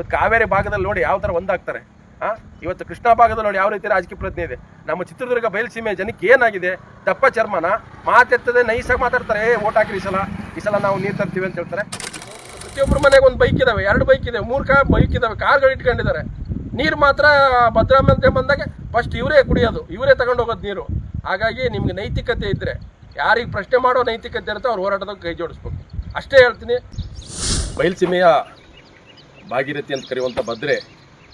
ಇವತ್ತು ಕಾವೇರಿ ಭಾಗದಲ್ಲಿ ನೋಡಿ ಯಾವ ಥರ ಒಂದಾಗ್ತಾರೆ. ಇವತ್ತು ಕೃಷ್ಣಾ ಭಾಗದಲ್ಲಿ ನೋಡಿ ಯಾವ ರೀತಿ ರಾಜಕೀಯ ಪ್ರಜ್ಞೆ ಇದೆ. ನಮ್ಮ ಚಿತ್ರದುರ್ಗ ಬಯಲುಸೀಮೆ ಜನಕ್ಕೆ ಏನಾಗಿದೆ, ದಪ್ಪ ಚರ್ಮನ ಮಾತೆತ್ತದೆ, ನೈಸಾಗಿ ಮಾತಾಡ್ತಾರೆ. ಓಟ್ ಹಾಕಿರಿ ಈ ಸಲ ನಾವು ನೀರು ತರ್ತೀವಿ ಅಂತ ಹೇಳ್ತಾರೆ. ಪ್ರತಿಯೊಬ್ಬರ ಮನೆಗೆ ಒಂದು ಬೈಕ್ ಇದಾವೆ, 2 ಬೈಕ್ ಇದೆ, 3 ಬೈಕ್ ಇದಾವೆ, ಕಾರ್ಗಳು ಇಟ್ಕೊಂಡಿದ್ದಾರೆ. ನೀರು ಮಾತ್ರ ಭದ್ರಾಮಂತೆ ಬಂದಾಗ ಫಸ್ಟ್ ಇವರೇ ಕುಡಿಯೋದು, ಇವರೇ ತಗೊಂಡು ಹೋಗೋದು ನೀರು. ಹಾಗಾಗಿ ನಿಮ್ಗೆ ನೈತಿಕತೆ ಇದ್ದರೆ, ಯಾರಿಗೆ ಪ್ರಶ್ನೆ ಮಾಡೋ ನೈತಿಕತೆ ಇರುತ್ತೆ ಅವ್ರು ಹೋರಾಟದಾಗ ಕೈ ಜೋಡಿಸ್ಬೇಕು, ಅಷ್ಟೇ ಹೇಳ್ತೀನಿ. ಬಯಲುಸೀಮೆಯ ಭಾಗೀರಥಿ ಅಂತ ಕರೆಯುವಂಥ ಭದ್ರೆ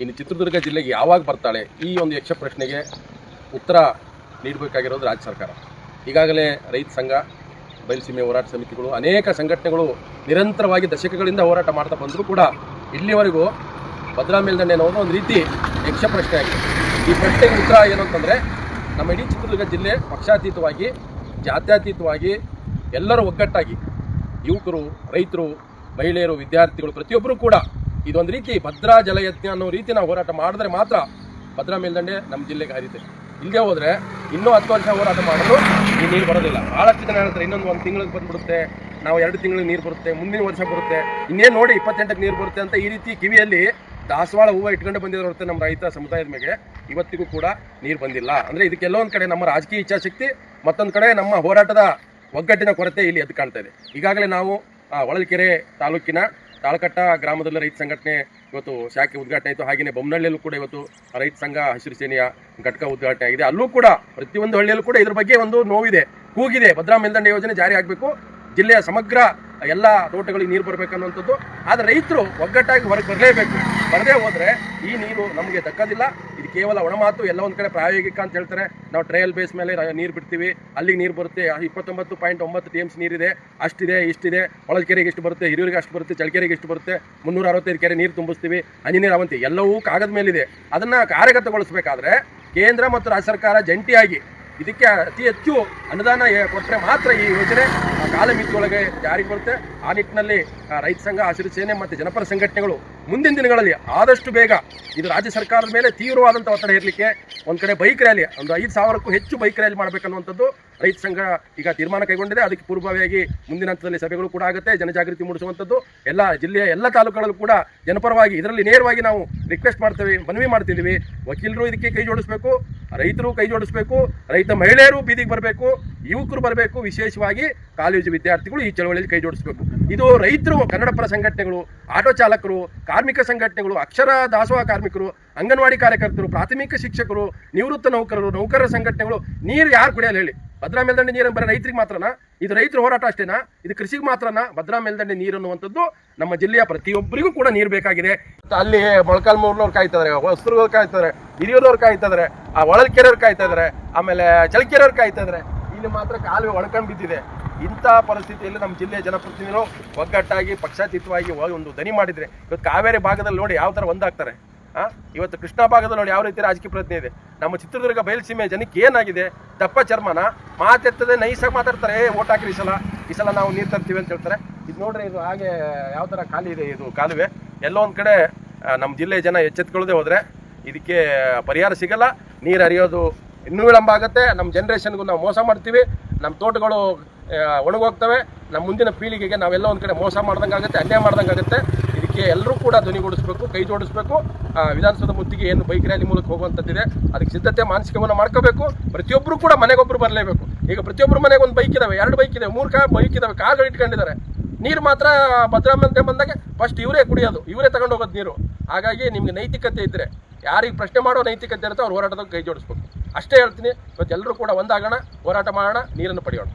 ಇನ್ನು ಚಿತ್ರದುರ್ಗ ಜಿಲ್ಲೆಗೆ ಯಾವಾಗ ಬರ್ತಾಳೆ, ಈ ಒಂದು ಯಕ್ಷ ಪ್ರಶ್ನೆಗೆ ಉತ್ತರ ನೀಡಬೇಕಾಗಿರೋದು ರಾಜ್ಯ ಸರ್ಕಾರ. ಈಗಾಗಲೇ ರೈತ ಸಂಘ, ಬಯಲುಸೀಮೆ ಹೋರಾಟ ಸಮಿತಿಗಳು, ಅನೇಕ ಸಂಘಟನೆಗಳು ನಿರಂತರವಾಗಿ ದಶಕಗಳಿಂದ ಹೋರಾಟ ಮಾಡ್ತಾ ಬಂದರೂ ಕೂಡ ಇಲ್ಲಿವರೆಗೂ ಭದ್ರಾ ಮೇಲ್ದಂಡೆ ಅನ್ನೋದು ಒಂದು ರೀತಿ ಯಕ್ಷ ಪ್ರಶ್ನೆ ಆಗಿದೆ. ಈ ಪ್ರಶ್ನೆಗೆ ಉತ್ತರ ಏನು ಅಂತಂದರೆ, ನಮ್ಮ ಇಡೀ ಚಿತ್ರದುರ್ಗ ಜಿಲ್ಲೆ ಪಕ್ಷಾತೀತವಾಗಿ, ಜಾತ್ಯತೀತವಾಗಿ ಎಲ್ಲರೂ ಒಗ್ಗಟ್ಟಾಗಿ, ಯುವಕರು, ರೈತರು, ಮಹಿಳೆಯರು, ವಿದ್ಯಾರ್ಥಿಗಳು ಪ್ರತಿಯೊಬ್ಬರು ಕೂಡ ಇದೊಂದು ರೀತಿ ಭದ್ರಾ ಜಲಯಜ್ಞ ಅನ್ನೋ ರೀತಿ ನಾವು ಹೋರಾಟ ಮಾಡಿದ್ರೆ ಮಾತ್ರ ಭದ್ರಾ ಮೇಲ್ದಂಡೆ ನಮ್ಮ ಜಿಲ್ಲೆಗೆ ಹರಿತೆ. ಇಲ್ಲದೆ ಹೋದರೆ ಇನ್ನೂ 10 ವರ್ಷ ಹೋರಾಟ ಮಾಡಿದ್ರು ಈ ನೀರು ಬರೋದಿಲ್ಲ. ಭಾಳಷ್ಟು ಜನ ಹೇಳ್ತಾರೆ ಇನ್ನೊಂದು 1 ತಿಂಗಳಿಗೆ ಬಂದುಬಿಡುತ್ತೆ, ನಾವು 2 ತಿಂಗಳಿಗೆ ನೀರು ಬರುತ್ತೆ, ಮುಂದಿನ ವರ್ಷ ಬರುತ್ತೆ, ಇನ್ನೇನು ನೋಡಿ 28ಕ್ಕೆ ನೀರು ಬರುತ್ತೆ ಅಂತ ಈ ರೀತಿ ಕಿವಿಯಲ್ಲಿ ದಾಸವಾಳ ಹೂವು ಇಟ್ಕೊಂಡು ಬಂದಿರೋ ಹೊರತು ನಮ್ಮ ರೈತ ಸಮುದಾಯದ ಮೇಲೆ ಇವತ್ತಿಗೂ ಕೂಡ ನೀರು ಬಂದಿಲ್ಲ. ಅಂದರೆ ಇದಕ್ಕೆಲ್ಲೊಂದು ಕಡೆ ನಮ್ಮ ರಾಜಕೀಯ ಇಚ್ಛಾಶಕ್ತಿ, ಮತ್ತೊಂದು ಕಡೆ ನಮ್ಮ ಹೋರಾಟದ ಒಗ್ಗಟ್ಟಿನ ಕೊರತೆ ಇಲ್ಲಿ ಎದ್ದು ಕಾಣ್ತಾ ಇದೆ. ಈಗಾಗಲೇ ನಾವು ಹೊಳಲ್ಕೆರೆ ತಾಲೂಕಿನ ತಾಳಕಟ್ಟ ಗ್ರಾಮದಲ್ಲಿ ರೈತ ಸಂಘಟನೆ ಇವತ್ತು ಶಾಖೆ ಉದ್ಘಾಟನೆ ಆಯಿತು. ಹಾಗೆಯೇ ಬೊಮ್ಮನಹಳ್ಳಿಯಲ್ಲೂ ಕೂಡ ಇವತ್ತು ರೈತ ಸಂಘ ಹಸಿರು ಸೇನೆಯ ಘಟಕ ಉದ್ಘಾಟನೆ ಆಗಿದೆ. ಅಲ್ಲೂ ಕೂಡ ಪ್ರತಿಯೊಂದು ಹಳ್ಳಿಯಲ್ಲೂ ಕೂಡ ಇದ್ರ ಬಗ್ಗೆ ಒಂದು ನೋವಿದೆ, ಕೂಗಿದೆ. ಭದ್ರಾ ಮೇಲ್ದಂಡೆ ಯೋಜನೆ ಜಾರಿ ಆಗಬೇಕು, ಜಿಲ್ಲೆಯ ಸಮಗ್ರ ಎಲ್ಲ ತೋಟಗಳಿಗೆ ನೀರು ಬರಬೇಕನ್ನುವಂಥದ್ದು. ಆದರೆ ರೈತರು ಒಗ್ಗಟ್ಟಾಗಿ ಹೊರಗೆ ಬರಲೇಬೇಕು. ಬರದೇ ಹೋದರೆ ಈ ನೀರು ನಮಗೆ ದಕ್ಕೋದಿಲ್ಲ. ಇದು ಕೇವಲ ಒಣಮಾತು, ಎಲ್ಲ ಒಂದು ಕಡೆ ಪ್ರಾಯೋಗಿಕ ಅಂತ ಹೇಳ್ತಾರೆ. ನಾವು ಟ್ರಯಲ್ ಬೇಸ್ ಮೇಲೆ ನೀರು ಬಿಡ್ತೀವಿ, ಅಲ್ಲಿಗೆ ನೀರು ಬರುತ್ತೆ, 29.9 TMC ನೀರಿದೆ, ಅಷ್ಟಿದೆ, ಇಷ್ಟಿದೆ, ಹೊಳಲ್ಕೆರೆಗೆ ಎಷ್ಟು ಬರುತ್ತೆ, ಹಿರಿಯೂರಿಗೆ ಅಷ್ಟು ಬರುತ್ತೆ, ಚಳ್ಳಕೆರೆಗೆ ಎಷ್ಟು ಬರುತ್ತೆ, 365 ಕೆರೆ ನೀರು ತುಂಬಿಸ್ತೀವಿ, ಹನಿ ನೀರು ಅವಂತಿ ಎಲ್ಲವೂ ಕಾಗದ ಮೇಲಿದೆ. ಅದನ್ನು ಕಾರ್ಯಗತಗೊಳಿಸಬೇಕಾದ್ರೆ ಕೇಂದ್ರ ಮತ್ತು ರಾಜ್ಯ ಸರ್ಕಾರ ಜಂಟಿಯಾಗಿ ಇದಕ್ಕೆ ಅತಿ ಹೆಚ್ಚು ಅನುದಾನ ಕೊಟ್ಟರೆ ಮಾತ್ರ ಈ ಯೋಜನೆ ಕಾಲಮಿತಿಯೊಳಗೆ ಜಾರಿಗೆ ಬರುತ್ತೆ. ಆ ನಿಟ್ಟಿನಲ್ಲಿ ರೈತ ಸಂಘ, ಹಸಿರು ಸೇನೆ ಮತ್ತು ಜನಪರ ಸಂಘಟನೆಗಳು ಮುಂದಿನ ದಿನಗಳಲ್ಲಿ ಆದಷ್ಟು ಬೇಗ ಇದು ರಾಜ್ಯ ಸರ್ಕಾರದ ಮೇಲೆ ತೀವ್ರವಾದಂಥ ಒತ್ತಡ ಇರಲಿಕ್ಕೆ ಒಂದು ಕಡೆ ಬೈಕ್ ರ್ಯಾಲಿ, ಒಂದು 5,000ಕ್ಕೂ ಹೆಚ್ಚು ಬೈಕ್ ರ್ಯಾಲಿ ಮಾಡಬೇಕನ್ನುವಂಥದ್ದು ರೈತ ಸಂಘ ಈಗ ತೀರ್ಮಾನ ಕೈಗೊಂಡಿದೆ. ಅದಕ್ಕೆ ಪೂರ್ವಭಾವಿಯಾಗಿ ಮುಂದಿನ ಹಂತದಲ್ಲಿ ಸಭೆಗಳು ಕೂಡ ಆಗುತ್ತೆ. ಜನಜಾಗೃತಿ ಮೂಡಿಸುವಂಥದ್ದು ಎಲ್ಲ ಜಿಲ್ಲೆಯ ಎಲ್ಲ ತಾಲೂಕುಗಳಲ್ಲೂ ಕೂಡ ಜನಪರವಾಗಿ ಇದರಲ್ಲಿ ನೇರವಾಗಿ ನಾವು ರಿಕ್ವೆಸ್ಟ್ ಮಾಡ್ತೇವೆ, ಮನವಿ ಮಾಡ್ತಿದ್ದೀವಿ. ವಕೀಲರು ಇದಕ್ಕೆ ಕೈ ಜೋಡಿಸಬೇಕು, ರೈತರು ಕೈ ಜೋಡಿಸಬೇಕು, ರೈತ ಮಹಿಳೆಯರು ಬೀದಿಗೆ ಬರಬೇಕು, ಯುವಕರು ಬರಬೇಕು, ವಿಶೇಷವಾಗಿ ಕಾಲೇಜು ವಿದ್ಯಾರ್ಥಿಗಳು ಈ ಚಳವಳಿಯಲ್ಲಿ ಕೈ ಜೋಡಿಸಬೇಕು. ಇದು ರೈತರು, ಕನ್ನಡ ಪರ ಸಂಘಟನೆಗಳು, ಆಟೋ ಚಾಲಕರು, ಕಾರ್ಮಿಕ ಸಂಘಟನೆಗಳು, ಅಕ್ಷರ ದಾಸೋಹ ಕಾರ್ಮಿಕರು, ಅಂಗನವಾಡಿ ಕಾರ್ಯಕರ್ತರು, ಪ್ರಾಥಮಿಕ ಶಿಕ್ಷಕರು, ನಿವೃತ್ತ ನೌಕರರು, ನೌಕರರ ಸಂಘಟನೆಗಳು. ನೀರು ಯಾರು ಕುಡಿಯಲ್ಲ ಹೇಳಿ? ಭದ್ರಾ ಮೇಲ್ದಂಡೆ ನೀರು ಬರೀ ರೈತರಿಗೆ ಮಾತ್ರನಾ? ಇದು ರೈತರ ಹೋರಾಟ ಅಷ್ಟೇನಾ? ಇದು ಕೃಷಿಗೆ ಮಾತ್ರನಾ? ಭದ್ರಾ ಮೇಲ್ದಂಡೆ ನೀರು ಅನ್ನುವಂಥದ್ದು ನಮ್ಮ ಜಿಲ್ಲೆಯ ಪ್ರತಿಯೊಬ್ಬರಿಗೂ ಕೂಡ ನೀರು ಬೇಕಾಗಿದೆ. ಅಲ್ಲಿ ಮೊಳಕಾಲ್ಮೂರಿನವ್ರು ಕಾಯ್ತಾ ಇದ್ದಾರೆ, ಹೊಸದುರ್ಗವ್ರು ಕಾಯ್ತಾ ಇದ್ದಾರೆ, ಹಿರಿಯೂರವ್ರು ಕಾಯ್ತಾ ಇದ್ದಾರೆ, ಹೊಳಲ್ಕೆರೆಯವ್ರು ಕಾಯ್ತಾ ಇದ್ದಾರೆ, ಆಮೇಲೆ ಚಳ್ಳಕೆರೆಯವ್ರು ಕಾಯ್ತಾ ಇದ್ದಾರೆ. ಇಲ್ಲಿ ಮಾತ್ರ ಕಾಲುವೆ ಒಳ್ಕೊಂಡು ಬಿದ್ದಿದೆ. ಇಂಥ ಪರಿಸ್ಥಿತಿಯಲ್ಲಿ ನಮ್ಮ ಜಿಲ್ಲೆಯ ಜನಪ್ರತಿನಿಧಿಗಳು ಒಗ್ಗಟ್ಟಾಗಿ ಪಕ್ಷಾತೀತವಾಗಿ ಒಂದು ದನಿ ಮಾಡಿದರೆ ಇವತ್ತು ಕಾವೇರಿ ಭಾಗದಲ್ಲಿ ನೋಡಿ ಯಾವ ಥರ ಒಂದಾಗ್ತಾರೆ. ಇವತ್ತು ಕೃಷ್ಣಾ ಭಾಗದಲ್ಲಿ ನೋಡಿ ಯಾವ ರೀತಿ ರಾಜಕೀಯ ಪ್ರಜ್ಞೆ ಇದೆ. ನಮ್ಮ ಚಿತ್ರದುರ್ಗ ಬಯಲುಸೀಮೆ ಜನಕ್ಕೆ ಏನಾಗಿದೆ, ದಪ್ಪ ಚರ್ಮನ ಮಾತೆತ್ತದೆ, ನೈಸಾಗಿ ಮಾತಾಡ್ತಾರೆ. ಓಟ್ ಹಾಕಿರಿ ಈ ಸಲ ನಾವು ನೀರು ತರ್ತೀವಿ ಅಂತ ಹೇಳ್ತಾರೆ. ಇದು ನೋಡ್ರಿ, ಇದು ಹಾಗೆ ಯಾವ ಥರ ಖಾಲಿ ಇದೆ ಇದು ಕಾಲುವೆ. ಎಲ್ಲೋ ಒಂದು ಕಡೆ ನಮ್ಮ ಜಿಲ್ಲೆಯ ಜನ ಎಚ್ಚೆತ್ಕೊಳ್ಳದೆ ಹೋದರೆ ಇದಕ್ಕೆ ಪರಿಹಾರ ಸಿಗಲ್ಲ. ನೀರು ಹರಿಯೋದು ಇನ್ನೂ ವಿಳಂಬ ಆಗುತ್ತೆ. ನಮ್ಮ ಜನ್ರೇಷನ್ಗೂ ನಾವು ಮೋಸ ಮಾಡ್ತೀವಿ, ನಮ್ಮ ತೋಟಗಳು ಒಣಗೋಗ್ತವೆ, ನಮ್ಮ ಮುಂದಿನ ಪೀಳಿಗೆಗೆ ನಾವೆಲ್ಲ ಒಂದು ಕಡೆ ಮೋಸ ಮಾಡ್ದಂಗೆ ಆಗುತ್ತೆ, ಅನ್ಯಾಯ ಮಾಡ್ದಂಗೆ ಆಗುತ್ತೆ. ಇದಕ್ಕೆ ಎಲ್ಲರೂ ಕೂಡ ಧ್ವನಿಗೂಡಿಸ್ಬೇಕು, ಕೈ ಜೋಡಿಸ್ಬೇಕು. ವಿಧಾನಸೌಧ ಮುತ್ತಿಗೆ ಏನು ಬೈಕ್ ರ್ಯಾಲಿ ಮೂಲಕ ಹೋಗುವಂಥದ್ದಿದೆ, ಅದಕ್ಕೆ ಸಿದ್ಧತೆ ಮಾನಸಿಕವನ್ನು ಮಾಡ್ಕೋಬೇಕು. ಪ್ರತಿಯೊಬ್ಬರು ಕೂಡ ಮನೆಗೊಬ್ಬರು ಬರಲೇಬೇಕು. ಈಗ ಪ್ರತಿಯೊಬ್ಬರು ಮನೆಗೆ ಒಂದು ಬೈಕ್ ಇದಾವೆ, 2 ಬೈಕ್ ಇದೆ, 3 ಬೈಕ್ ಇದಾವೆ, ಕಾರ್ಗಳು ಇಟ್ಕೊಂಡಿದ್ದಾರೆ. ನೀರು ಮಾತ್ರ ಭದ್ರಾಮಂತೆ ಬಂದಾಗ ಫಸ್ಟ್ ಇವರೇ ಕುಡಿಯೋದು, ಇವರೇ ತಗೊಂಡು ಹೋಗೋದು ನೀರು. ಹಾಗಾಗಿ ನಿಮ್ಗೆ ನೈತಿಕತೆ ಇದ್ದರೆ, ಯಾರಿಗೆ ಪ್ರಶ್ನೆ ಮಾಡೋ ನೈತಿಕತೆ ಇರುತ್ತೆ ಅವ್ರು ಹೋರಾಟದಾಗ ಕೈ ಜೋಡಿಸ್ಬೇಕು, ಅಷ್ಟೇ ಹೇಳ್ತೀನಿ. ಇವತ್ತು ಎಲ್ಲರೂ ಕೂಡ ಒಂದಾಗೋಣ, ಹೋರಾಟ ಮಾಡೋಣ, ನೀರನ್ನು ಪಡೆಯೋಣ.